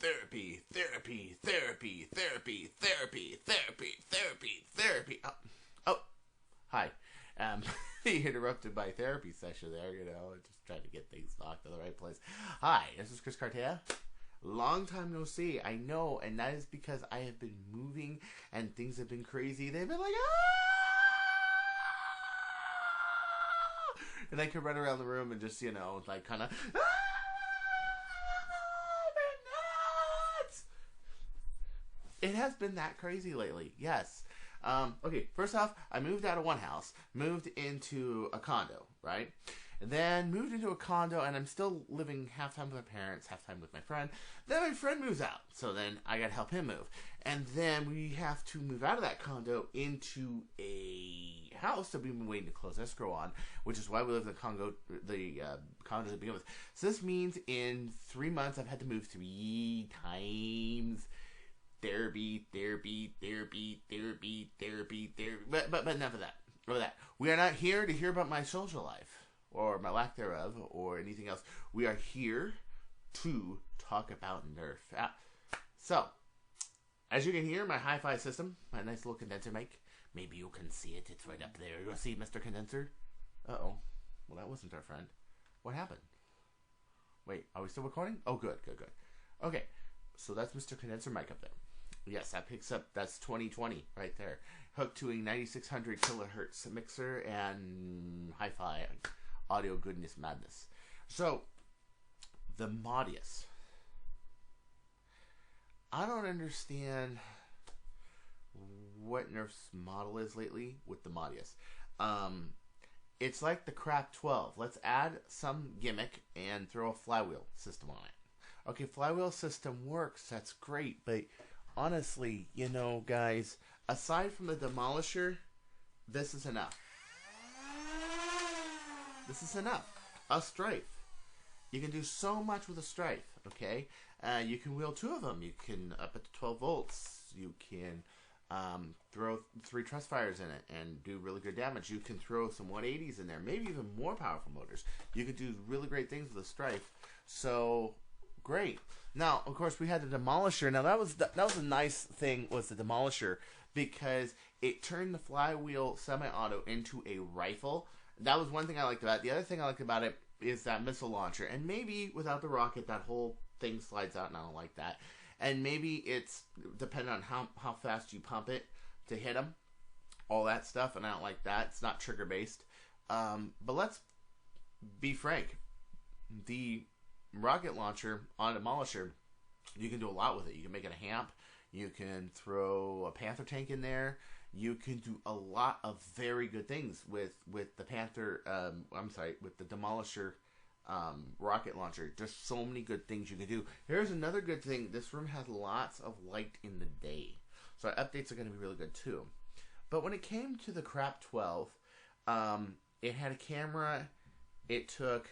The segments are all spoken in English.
therapy, therapy, therapy, therapy, therapy, therapy, therapy, therapy. Oh, hi. Um, he interrupted my therapy session there, just trying to get things locked in the right place. Hi, this is Cartaya. Long time no see, I know, and that is because I have been moving and things have been crazy. They've been like, and I could run around the room and just, like kind of, nuts. It has been that crazy lately, yes. Okay, first off, I moved out of one house, moved into a condo, right? And then moved into a condo, and I'm still living half time with my parents, half time with my friend. Then my friend moves out, so then I gotta help him move. And then we have to move out of that condo into a house that we've been waiting to close escrow on, which is why we live in the condo to begin with. So this means in 3 months I've had to move 3 times. Therapy. But enough of that. We are not here to hear about my social life, or my lack thereof, or anything else. We are here to talk about Nerf. So, as you can hear, my hi-fi system, my nice little condenser mic. Maybe you can see it. It's right up there. You'll see Mr. Condenser. Uh-oh. Well, that wasn't our friend. What happened? Wait, are we still recording? Oh, good. Okay, so that's Mr. Condenser mic up there. Yes, that picks up, that's 2020 right there. Hooked to a 9600 kilohertz mixer and hi-fi audio goodness madness. So, the Modulus. I don't understand what Nerf's model is lately with the Modulus. It's like the crap 12. Let's add some gimmick and throw a flywheel system on it. Okay, flywheel system works, that's great, but honestly, guys, aside from the Demolisher, this is enough. This is enough. A Strife. You can do so much with a Strife, okay? You can wheel 2 of them. You can up it to 12 volts. You can throw 3 trust fires in it and do really good damage. You can throw some 180s in there, maybe even more powerful motors. You can do really great things with a Strife. So, great. Now, of course, we had the Demolisher. Now, that was a nice thing, was the Demolisher, because it turned the flywheel semi-auto into a rifle. That was one thing I liked about it. The other thing I liked about it is that missile launcher. And maybe without the rocket, that whole thing slides out, and I don't like that. And maybe it's dependent on how fast you pump it to hit them. All that stuff, and I don't like that. It's not trigger-based. But let's be frank. The rocket launcher on a Demolisher, you can do a lot with it. You can make it a hamp. You can throw a Panther tank in there. You can do a lot of very good things with the Panther. With the Demolisher rocket launcher. There's so many good things you can do. Here's another good thing. This room has lots of light in the day, so our updates are going to be really good too. But when it came to the crap 12, it had a camera. It took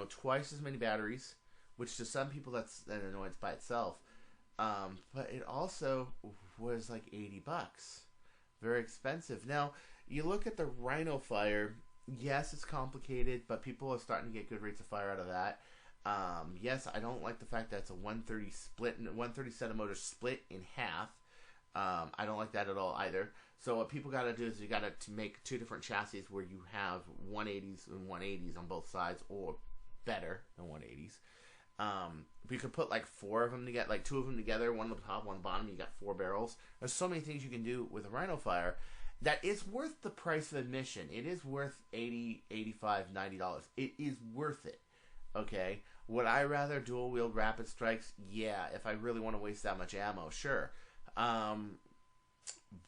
twice as many batteries, which to some people that's an annoyance by itself. But it also was like $80. Very expensive. Now, you look at the Rhino Fire. Yes, it's complicated, but people are starting to get good rates of fire out of that. Yes, I don't like the fact that it's a 130 split, 130 centimeter split in half. I don't like that at all either. So what people got to do is you got to make 2 different chassis where you have 180s and 180s on both sides, or better than 180s. You could put like 4 of them together, like 2 of them together, one on the top, one on the bottom. You got 4 barrels. There's so many things you can do with a Rhino Fire that is worth the price of admission. It is worth $80, $85, $90. It is worth it. Okay? Would I rather dual-wield rapid strikes? Yeah, if I really want to waste that much ammo, sure.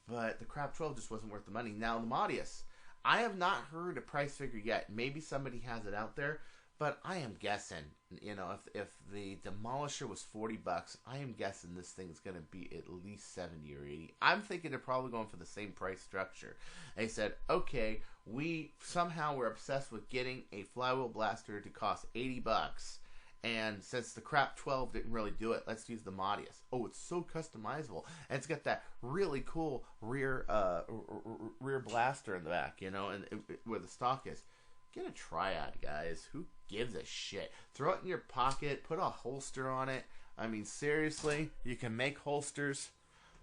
But the crap 12 just wasn't worth the money. Now, the Modulus. I have not heard a price figure yet. Maybe somebody has it out there, but I am guessing, if the Demolisher was $40, I am guessing this thing's going to be at least 70 or 80. I'm thinking they're probably going for the same price structure. They said, okay, we somehow were obsessed with getting a flywheel blaster to cost $80. And since the crap 12 didn't really do it, let's use the Modulus. Oh, it's so customizable. And it's got that really cool rear blaster in the back, where the stock is. Get a Triad, guys. Who gives a shit? Throw it in your pocket. Put a holster on it. I mean, seriously, you can make holsters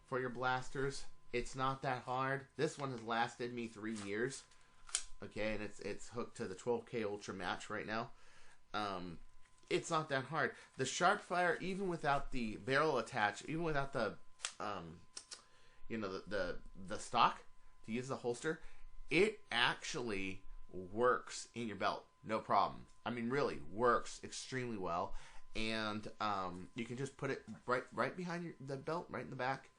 for your blasters. It's not that hard. This one has lasted me 3 years. Okay, and it's hooked to the 12K Ultra Match right now. It's not that hard. The Sharpfire, even without the barrel attached, even without the, the stock to use the holster, it actually works in your belt, no problem. I mean, really works extremely well, and you can just put it right behind the belt, right in the back.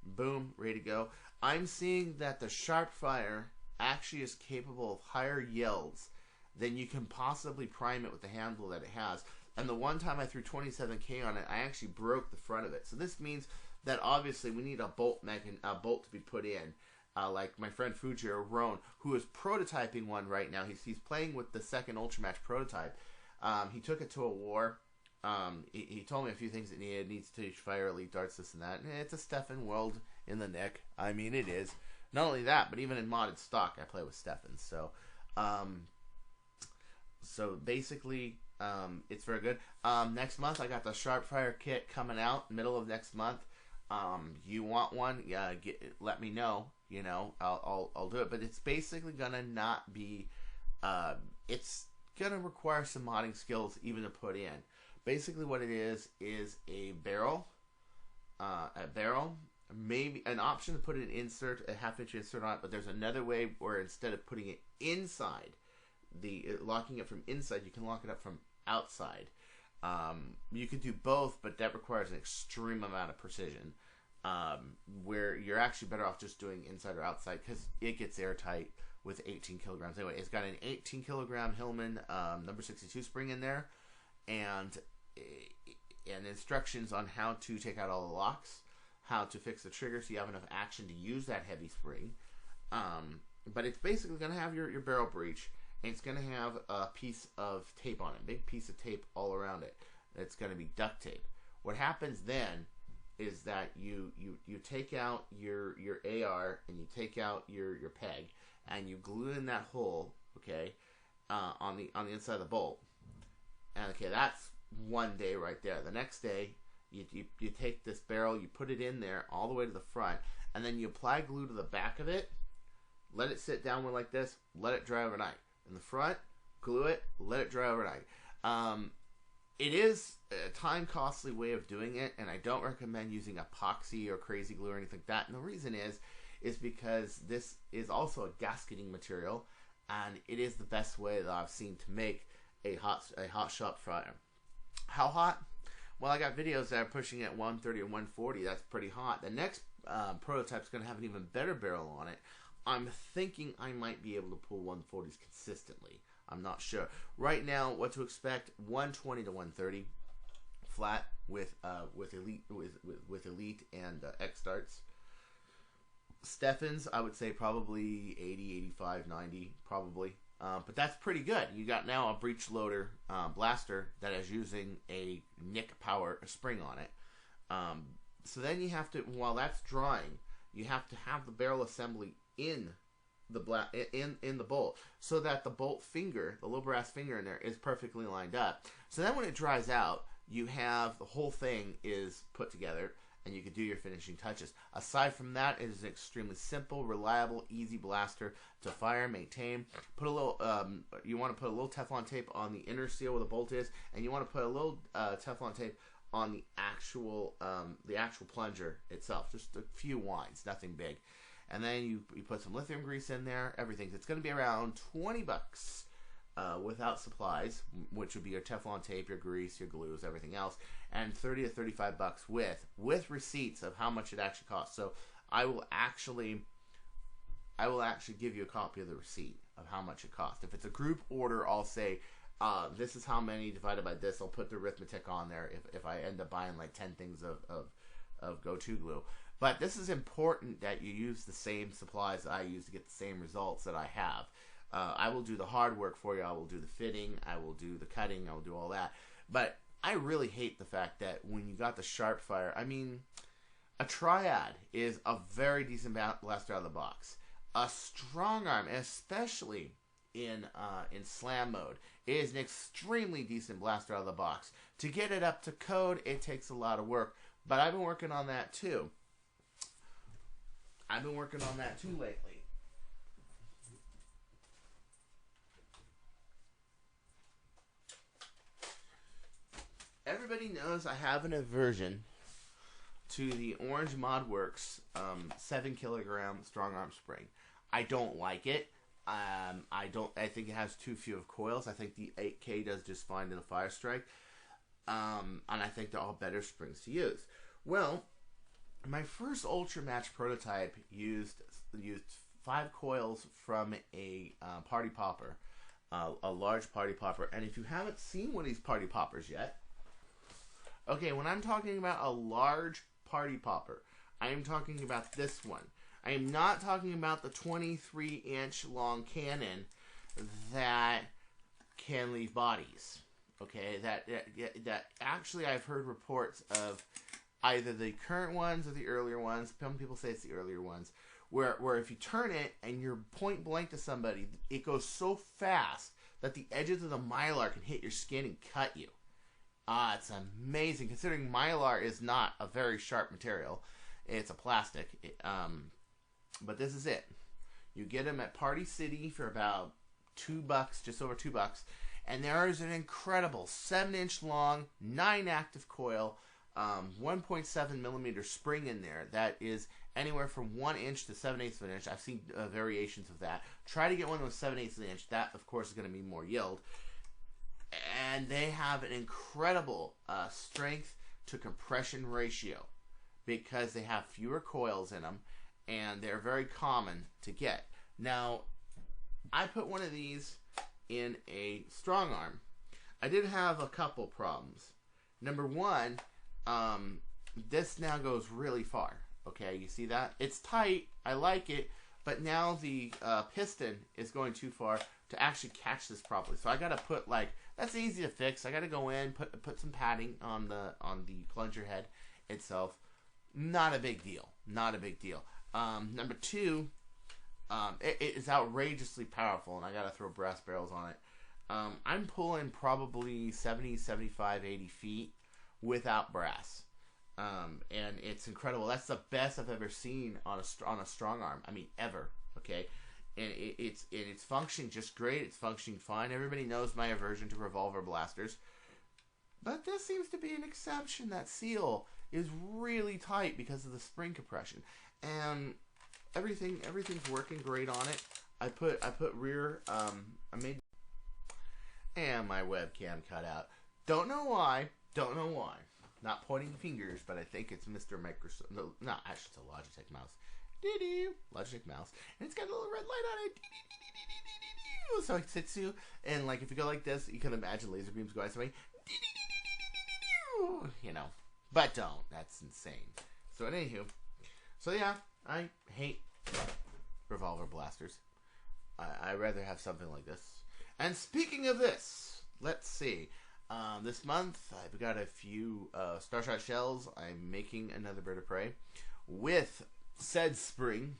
Boom, ready to go. I'm seeing that the Sharpfire actually is capable of higher yields than you can possibly prime it with the handle that it has. And the one time I threw 27K on it, I actually broke the front of it. So this means that obviously we need a bolt to be put in. Like my friend Fujiro Roan, who is prototyping one right now. He's playing with the second Ultramatch prototype. He took it to a war. He told me a few things it needs to fire elite darts, this and that. And it's a Stefan world in the nick. I mean, it is. Not only that, but even in modded stock, I play with Stefan. So, basically, it's very good. Next month, I got the Sharpfire kit coming out, middle of next month. You want one? Yeah, let me know. You know, I'll do it. But it's basically gonna not be. It's gonna require some modding skills even to put in. Basically, what it is a barrel. Maybe an option to put an insert, a 1/2-inch insert on it. But there's another way where instead of putting it inside, locking it from inside, you can lock it up from outside. You could do both, but that requires an extreme amount of precision. Where you're actually better off just doing inside or outside because it gets airtight with 18 kilograms. Anyway, it's got an 18 kilogram Hillman number 62 spring in there, and instructions on how to take out all the locks, how to fix the trigger so you have enough action to use that heavy spring. But it's basically going to have your barrel breech, and it's going to have a piece of tape on it, a big piece of tape all around it. It's going to be duct tape. What happens then is that you take out your AR and you take out your peg and you glue in that hole, okay, on the inside of the bolt. And okay, that's one day right there. The next day, you take this barrel, you put it in there all the way to the front, and then you apply glue to the back of it. Let it sit downward like this. Let it dry overnight. In the front, glue it. Let it dry overnight. It is a time-costly way of doing it, and I don't recommend using epoxy or crazy glue or anything like that. And the reason is because this is also a gasketing material, and it is the best way that I've seen to make a hot Sharpfire. How hot? Well, I got videos that are pushing at 130 or 140. That's pretty hot. The next prototype is going to have an even better barrel on it. I'm thinking I might be able to pull 140s consistently. I'm not sure. Right now, what to expect: 120 to 130 flat with elite and X darts. Stefans, I would say probably 80, 85, 90, probably. But that's pretty good. You got now a breech loader blaster that is using a Nick power spring on it. So then you have to, while that's drying, you have to have the barrel assembly in the in the bolt so that the bolt finger, the little brass finger in there, is perfectly lined up. So then when it dries out, you have the whole thing is put together and you can do your finishing touches. Aside from that, it is an extremely simple, reliable, easy blaster to fire, maintain. Put a little, you want to put a little Teflon tape on the inner seal where the bolt is, and you want to put a little Teflon tape on the actual plunger itself. Just a few winds, nothing big. And then you put some lithium grease in there, everything. It's going to be around $20 without supplies, which would be your Teflon tape, your grease, your glues, everything else, and $30 to $35 with receipts of how much it actually costs. So I will actually give you a copy of the receipt of how much it costs. If it's a group order, I'll say this is how many divided by this. I'll put the arithmetic on there if I end up buying like 10 things of go-to glue. But this is important that you use the same supplies that I use to get the same results that I have. I will do the hard work for you. I will do the fitting. I will do the cutting. I will do all that. But I really hate the fact that when you got the Sharpfire, I mean, a Triad is a very decent blaster out of the box. A strong arm, especially in slam mode. It is an extremely decent blaster out of the box. To get it up to code, it takes a lot of work, but I've been working on that too. Lately. Everybody knows I have an aversion to the Orange Modworks 7 kilogram strong arm spring. I don't like it. I think it has too few of coils. I think the 8K does just fine in a Fire Strike. And I think they're all better springs to use. Well, my first Ultra Match prototype used 5 coils from a party popper, a large party popper. And if you haven't seen one of these party poppers yet, okay, when I'm talking about a large party popper, I am talking about this one. I am not talking about the 23-inch long cannon that can leave bodies. Okay, that actually I've heard reports of either the current ones or the earlier ones. Some people say it's the earlier ones, where if you turn it and you're point blank to somebody, it goes so fast that the edges of the Mylar can hit your skin and cut you. It's amazing, considering Mylar is not a very sharp material. It's a plastic. But this is it. You get them at Party City for about $2, just over $2. And there is an incredible 7-inch long, 9 active coil, 1.7 millimeter spring in there that is anywhere from 1 inch to 7/8 of an inch. I've seen variations of that. Try to get one that was 7/8 of an inch. That, of course, is going to be more yield. And they have an incredible strength to compression ratio because they have fewer coils in them, and they're very common to get. Now, I put one of these in a strong arm. I did have a couple problems. Number one, this now goes really far. Okay, you see that? It's tight. I like it, but now the piston is going too far to actually catch this properly. So I got to put, like, that's easy to fix. I got to go in, put some padding on the plunger head itself. Not a big deal. Not a big deal. Number two, it is outrageously powerful, and I got to throw brass barrels on it. I'm pulling probably 70, 75, 80 feet without brass. And it's incredible. That's the best I've ever seen on a strong arm. I mean, ever. Okay, and it's functioning just great. It's functioning fine. Everybody knows my aversion to revolver blasters, but this seems to be an exception. That seal is really tight because of the spring compression, and everything's working great on it. I put rear. I made, and my webcam cut out. Don't know why. Don't know why. Not pointing fingers, but I think it's Mr. Microsoft. No, actually, it's a Logitech mouse. Logitech mouse. And it's got a little red light on it. So it sits you, and like if you go like this, you can imagine laser beams go at somebody. You know, but don't. That's insane. So anywho, so yeah, I hate revolver blasters. I'd rather have something like this. And speaking of this, let's see. This month, I've got a few Starshot shells. I'm making another bird of prey with said spring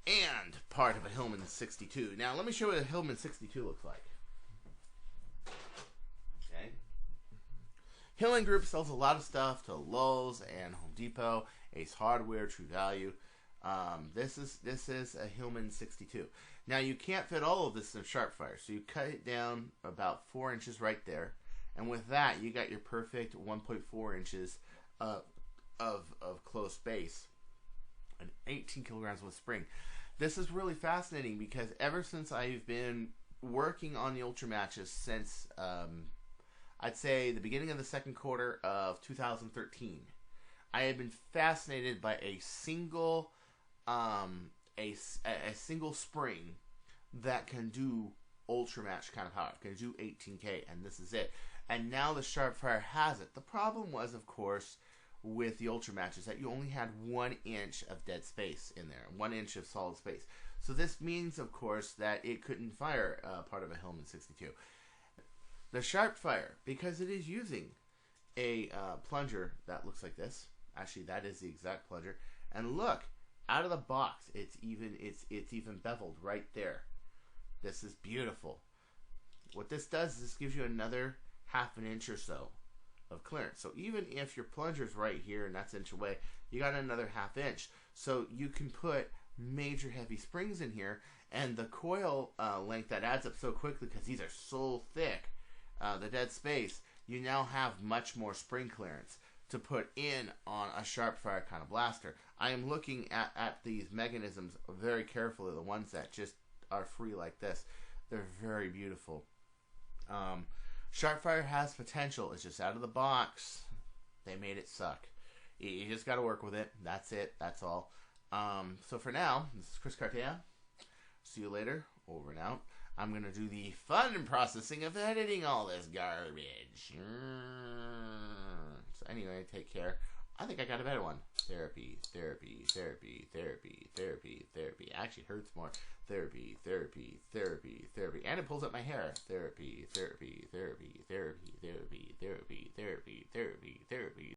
and part of a Hillman 62. Now, let me show you what a Hillman 62 looks like. Okay. Hillman Group sells a lot of stuff to Lowe's and Home Depot, Ace Hardware, True Value. This is a Hillman 62. Now, you can't fit all of this in a Sharpfire, so you cut it down about 4 inches right there, and with that, you got your perfect 1.4 inches of closed space, and 18 kilograms with spring. This is really fascinating because ever since I've been working on the Ultra Matches since, I'd say the beginning of the second quarter of 2013, I have been fascinated by a single single spring that can do Ultra Match kind of power, can do 18K, and this is it. And now the Sharpfire has it. The problem was, of course, with the Ultra Matches that you only had 1 inch of dead space in there, 1 inch of solid space. So this means, of course, that it couldn't fire part of a Hillman 62. The Sharpfire, because it is using a plunger that looks like this. Actually, that is the exact plunger. And look, out of the box, it's even beveled right there. This is beautiful. What this does is this gives you another half an inch or so of clearance. So even if your plunger's right here and that's an inch away, you got another half inch. So you can put major heavy springs in here, and the coil length that adds up so quickly because these are so thick, the dead space, you now have much more spring clearance to put in on a Sharpfire kind of blaster. I am looking at these mechanisms very carefully, the ones that just are free like this. They're very beautiful. Sharpfire has potential. It's just out of the box. They made it suck. You just got to work with it. That's it. That's all. So for now, this is Chris Cartaya. See you later. Over and out. I'm going to do the fun processing of editing all this garbage. So anyway, take care. I think I got a better one. Therapy, therapy, therapy, therapy, therapy, therapy. Actually, it hurts more. Therapy, therapy, therapy, therapy. And it pulls up my hair. Therapy, therapy, therapy, therapy, therapy, therapy, therapy, therapy, therapy.